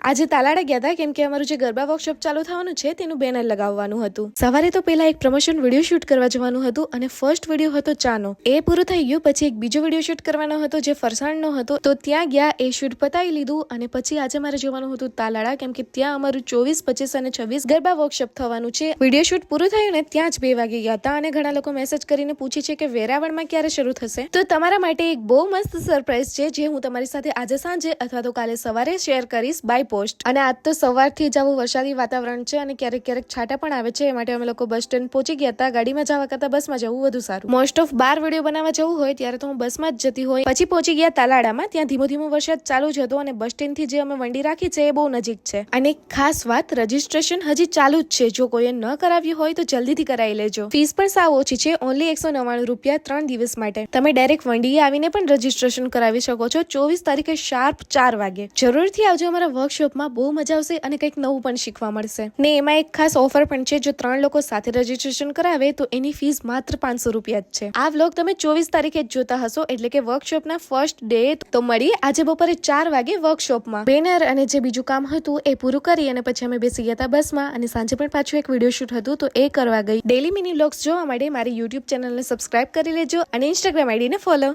આજે તાલાડા ગયા હતા કેમ કે અમારું જે ગરબા વર્કશોપ ચાલુ થવાનું છે તેનું બેનર લગાવવાનું હતું. સવારે તો પહેલા એક પ્રમોશન વિડીયો શૂટ કરવા જવાનું હતું અને ફર્સ્ટ વિડીયો હતો ચાનો. એ પૂરું થઈ ગયું પછી એક બીજો વિડીયો શૂટ કરવાનો હતો જે ફરસાણનો હતો, તો ત્યાં ગયા, એ શૂટ પતાવી લીધું અને પછી આજે મારે જવાનું હતું તાલાડા કેમ કે ત્યાં અમારું 24, 25 અને 26 ગરબા વર્કશોપ થવાનું છે. વિડીયો શૂટ પૂરું થયું ને ત્યાં જ 2 વાગે ગયા હતા અને ઘણા લોકો મેસેજ કરીને પૂછે છે કે વેરાવળમાં ક્યારે શરૂ થશે. તો તમારા માટે એક બહુ મસ્ત સરપ્રાઈઝ છે જે હું તમારી સાથે આજે સાંજે અથવા તો કાલે સવારે શેર કરીશ બાય પોસ્ટ. અને આજ તો સવારથી જ આવું વરસાદી વાતાવરણ છે અને ક્યારેક ક્યારેક છાંટા પણ આવે છે, એ માટે અમે લોકો બસ સ્ટેન્ડ પહોંચી ગયા હતા. ગાડીમાં જવા કરતા બસમાં જવું વધુ સારું. મોસ્ટ ઓફ 12 વિડીયો બનાવવા જવું હોય ત્યારે તો હું બસમાં જ જતી હોય. પછી પહોંચી ગયા તાલાડામાં, ત્યાં ધીમો ધીમો વરસાદ ચાલુ જ હતો અને બસ સ્ટેન્ડ થી જે અમે વંડી રાખી છે એ બહુ નજીક છે. અને ખાસ વાત, રજીસ્ટ્રેશન હજી ચાલુ જ છે. જો કોઈએ ન કરાવ્યું હોય તો જલ્દીથી કરાવી લેજો. ફીસ પણ સાવ ઓછી છે, ઓનલી 199 રૂપિયા 3 દિવસ માટે. તમે ડાયરેક્ટ વંડીએ આવીને પણ રજીસ્ટ્રેશન કરાવી શકો છો. 24 તારીખે શાર્પ 4 વાગે જરૂરથી આવજો અમારા વર્કશોપમાં. બહુ મજા આવશે અને કંઈક નવું પણ શીખવા મળશે. ને એમાં એક ખાસ ઓફર પણ છે, જો 3 લોકો સાથે રજીસ્ટ્રેશન કરાવે તો એની ફીસ માત્ર 500 રૂપિયા જ છે. આ વ્લોગ તમે 24 તારીખે જ જોતા હશો, એટલે કે વર્કશોપના ફર્સ્ટ ડે. તો મળીએ આજે બપોરે 4 વાગે વર્કશોપમાં. બેનર અને જે બીજું કામ હતું એ પૂરું કરી અને પછી અમે બેસી ગયા હતા બસમાં અને સાંજે પણ પાછું એક વિડીયો શૂટ હતું તો એ કરવા ગઈ. ડેલી મિની વ્લોગ્સ જોવા માટે મારી YouTube ચેનલને સબસ્ક્રાઇબ કરી લેજો અને Instagram આઈડીને ફોલો.